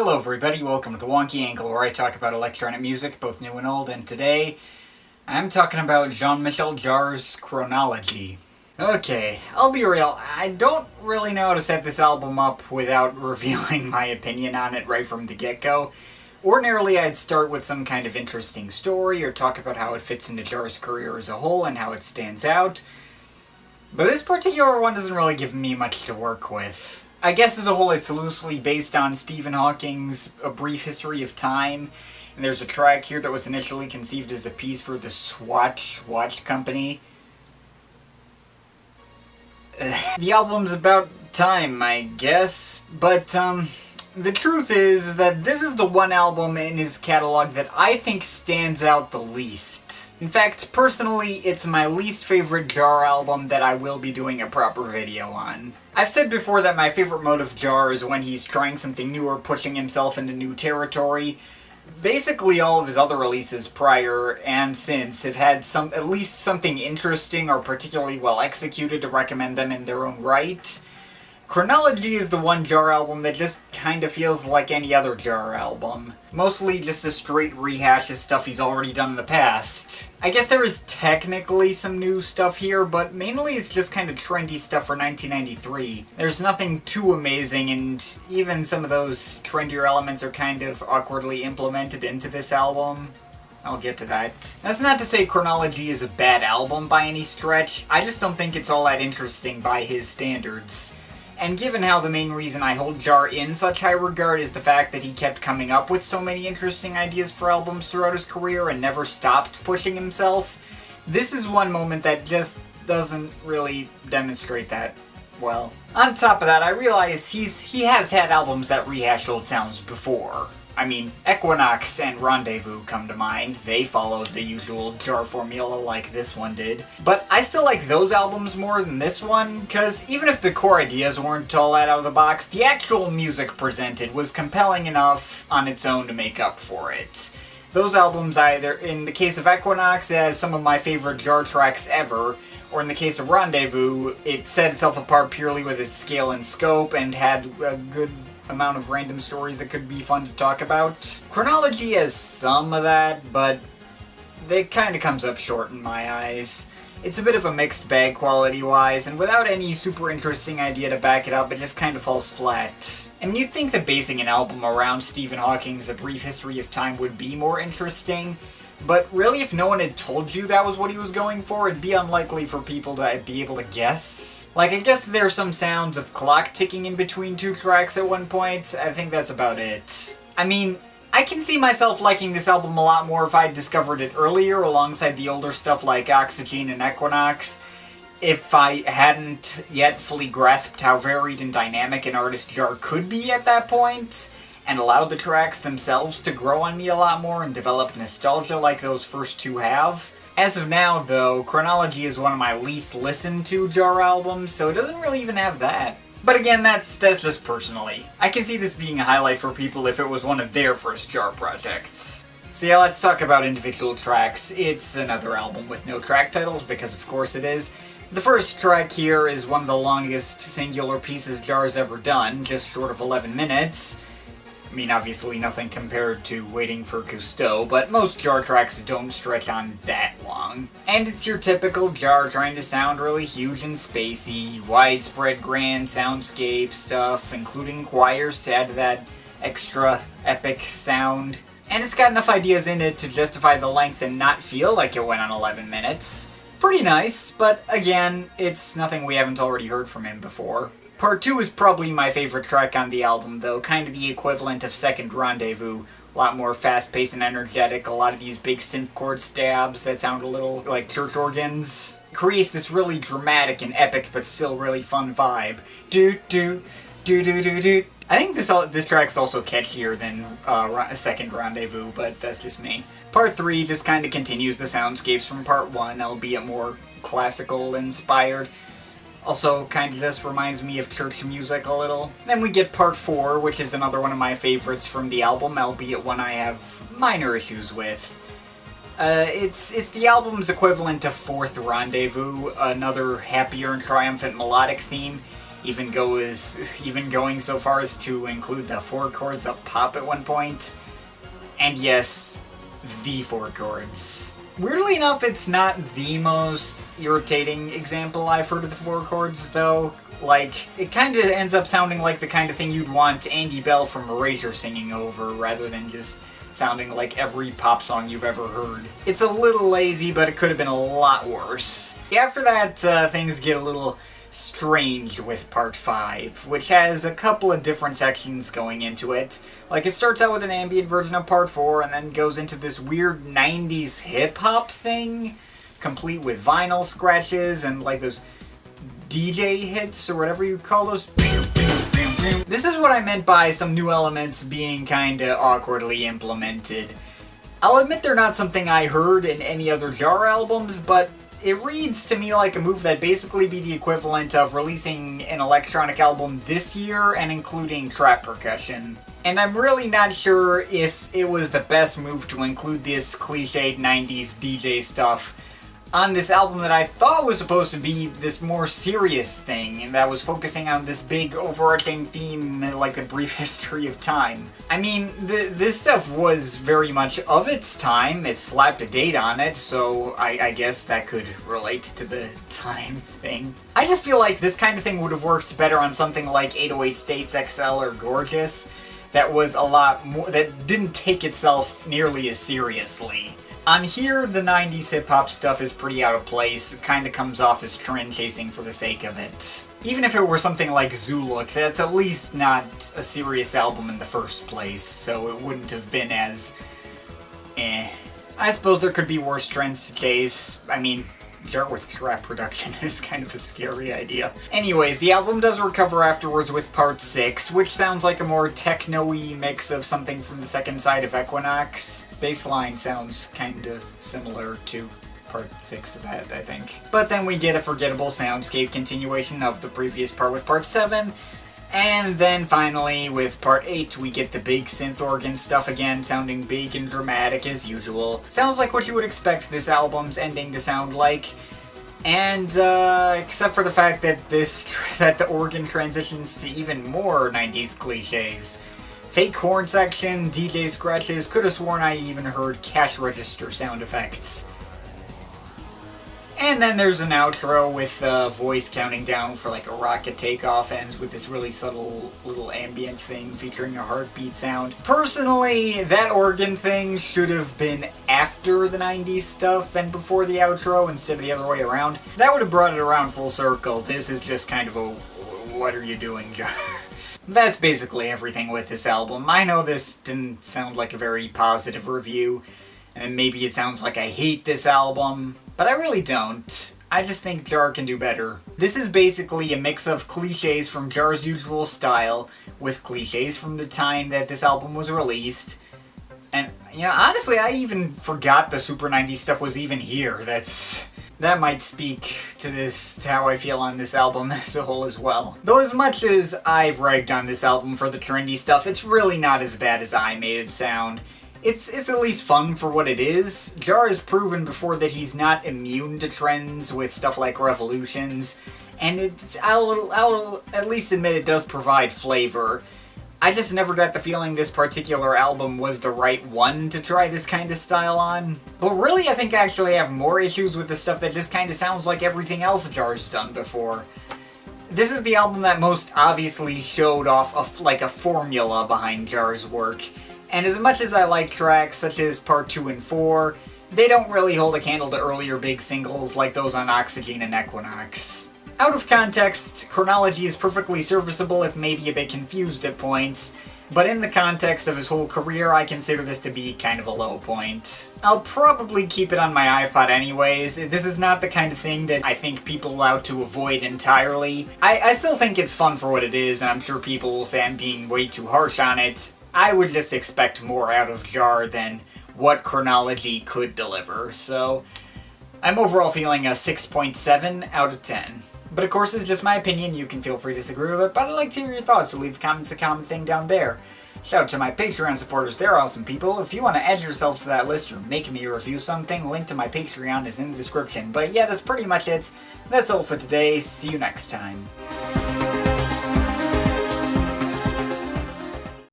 Hello everybody, welcome to the Wonky angle where I talk about electronic music, both new and old, and today I'm talking about Jean-Michel Jarre's Chronologie. Okay, I'll be real, I don't really know how to set this album up without revealing my opinion on it right from the get-go. Ordinarily I'd start with some kind of interesting story or talk about how it fits into Jarre's career as a whole and how it stands out, but this particular one doesn't really give me much to work with. I guess as a whole it's loosely based on Stephen Hawking's A Brief History of Time, and there's a track here that was initially conceived as a piece for the Swatch watch company. The album's about time, I guess, but the truth is that this is the one album in his catalog that I think stands out the least. In fact, personally, it's my least favorite Jarre album that I will be doing a proper video on. I've said before that my favorite mode of Jarre is when he's trying something new or pushing himself into new territory. Basically all of his other releases prior and since have had at least something interesting or particularly well executed to recommend them in their own right. Chronologie is the one Jarre album that just kinda feels like any other Jarre album. Mostly just a straight rehash of stuff he's already done in the past. I guess there is technically some new stuff here, but mainly it's just kinda trendy stuff for 1993. There's nothing too amazing, and even some of those trendier elements are kind of awkwardly implemented into this album. I'll get to that. That's not to say Chronologie is a bad album by any stretch, I just don't think it's all that interesting by his standards. And given how the main reason I hold Jarre in such high regard is the fact that he kept coming up with so many interesting ideas for albums throughout his career and never stopped pushing himself, this is one moment that just doesn't really demonstrate that well. On top of that, I realize he has had albums that rehash old sounds before. I mean, Equinox and Rendezvous come to mind. They followed the usual Jarre formula like this one did. But I still like those albums more than this one, because even if the core ideas weren't all that out of the box, the actual music presented was compelling enough on its own to make up for it. Those albums either, in the case of Equinox, it has some of my favorite Jarre tracks ever, or in the case of Rendezvous, it set itself apart purely with its scale and scope and had a good amount of random stories that could be fun to talk about. Chronologie has some of that, but it kinda comes up short in my eyes. It's a bit of a mixed bag quality-wise, and without any super interesting idea to back it up, it just kinda falls flat. And you'd think that basing an album around Stephen Hawking's A Brief History of Time would be more interesting, but really if no one had told you that was what he was going for, it'd be unlikely for people to be able to guess. Like, I guess there's some sounds of clock ticking in between two tracks at one point, I think that's about it. I mean, I can see myself liking this album a lot more if I'd discovered it earlier alongside the older stuff like Oxygen and Equinox, if I hadn't yet fully grasped how varied and dynamic an artist Jarre could be at that point, and allowed the tracks themselves to grow on me a lot more and develop nostalgia like those first two have. As of now, though, Chronologie is one of my least listened to Jarre albums, so it doesn't really even have that. But again, that's just personally. I can see this being a highlight for people if it was one of their first Jarre projects. So yeah, let's talk about individual tracks. It's another album with no track titles, because of course it is. The first track here is one of the longest singular pieces Jarre's ever done, just short of 11 minutes. I mean, obviously nothing compared to Waiting for Cousteau, but most Jarre tracks don't stretch on that long. And it's your typical Jarre trying to sound really huge and spacey, widespread grand soundscape stuff, including choirs to add to that extra epic sound. And it's got enough ideas in it to justify the length and not feel like it went on 11 minutes. Pretty nice, but again, it's nothing we haven't already heard from him before. Part 2 is probably my favorite track on the album, though, kind of the equivalent of Second Rendezvous. A lot more fast-paced and energetic, a lot of these big synth chord stabs that sound a little like church organs. It creates this really dramatic and epic but still really fun vibe. Do-do-do-do-do-do. I think this track's also catchier than Second Rendezvous, but that's just me. Part 3 just kind of continues the soundscapes from Part 1, albeit more classical inspired. Also, kind of just reminds me of church music a little. Then we get Part 4, which is another one of my favorites from the album, albeit one I have minor issues with. It's the album's equivalent to Fourth Rendezvous, another happier and triumphant melodic theme, even going so far as to include the 4 chords up pop at one point. And yes, the 4 chords. Weirdly enough, it's not the most irritating example I've heard of the 4 chords, though. Like, it kind of ends up sounding like the kind of thing you'd want Andy Bell from Erasure singing over, rather than just sounding like every pop song you've ever heard. It's a little lazy, but it could have been a lot worse. After that, things get a little strange with Part 5, which has a couple of different sections going into it. Like, it starts out with an ambient version of Part 4, and then goes into this weird 90s hip-hop thing, complete with vinyl scratches and, like, those DJ hits, or whatever you call those. This is what I meant by some new elements being kinda awkwardly implemented. I'll admit they're not something I heard in any other Jarre albums, but it reads to me like a move that'd basically be the equivalent of releasing an electronic album this year and including trap percussion. And I'm really not sure if it was the best move to include this cliched 90s DJ stuff on this album that I thought was supposed to be this more serious thing, and that was focusing on this big overarching theme, like a brief history of time. I mean, this stuff was very much of its time. It slapped a date on it, so I guess that could relate to the time thing. I just feel like this kind of thing would have worked better on something like 808 States XL or Gorgeous, that was a lot more, that didn't take itself nearly as seriously. On here, the 90s hip-hop stuff is pretty out of place. It kinda comes off as trend chasing for the sake of it. Even if it were something like Zoolook, that's at least not a serious album in the first place, so it wouldn't have been as I suppose there could be worse trends to chase. I mean, Jarre with trap production is kind of a scary idea. Anyways, the album does recover afterwards with Part 6, which sounds like a more techno-y mix of something from the second side of Equinox. Bassline sounds kind of similar to Part 6 of that, I think. But then we get a forgettable soundscape continuation of the previous part with Part 7, and then finally, with Part 8, we get the big synth organ stuff again, sounding big and dramatic as usual. Sounds like what you would expect this album's ending to sound like. And, except for the fact that the organ transitions to even more 90s cliches. Fake horn section, DJ scratches, could have sworn I even heard cash register sound effects. And then there's an outro with a voice counting down for like a rocket takeoff, ends with this really subtle little ambient thing featuring a heartbeat sound. Personally, that organ thing should have been after the 90s stuff and before the outro instead of the other way around. That would have brought it around full circle. This is just kind of a, what are you doing, Jarre? That's basically everything with this album. I know this didn't sound like a very positive review, and maybe it sounds like I hate this album, but I really don't. I just think Jarre can do better. This is basically a mix of cliches from Jarre's usual style, with cliches from the time that this album was released. And, you know, honestly, I even forgot the Super 90s stuff was even here. That might speak to how I feel on this album as a whole as well. Though as much as I've ragged on this album for the trendy stuff, it's really not as bad as I made it sound. It's at least fun for what it is. Jarre has proven before that he's not immune to trends with stuff like Revolutions, and I'll at least admit it does provide flavor. I just never got the feeling this particular album was the right one to try this kind of style on. But really, I think I actually have more issues with the stuff that just kind of sounds like everything else Jarre's done before. This is the album that most obviously showed off a formula behind Jarre's work. And as much as I like tracks such as Part 2 and 4, they don't really hold a candle to earlier big singles like those on Oxygen and Equinox. Out of context, Chronologie is perfectly serviceable if maybe a bit confused at points, but in the context of his whole career, I consider this to be kind of a low point. I'll probably keep it on my iPod anyways. This is not the kind of thing that I think people ought to avoid entirely. I still think it's fun for what it is, and I'm sure people will say I'm being way too harsh on it. I would just expect more out of Jarre than what Chronologie could deliver, so I'm overall feeling a 6.7 out of 10. But of course, it's just my opinion, you can feel free to disagree with it, but I'd like to hear your thoughts, so leave comments, the comment thing down there. Shout out to my Patreon supporters, they're awesome people. If you want to add yourself to that list or make me review something, link to my Patreon is in the description. But yeah, that's pretty much it. That's all for today, see you next time.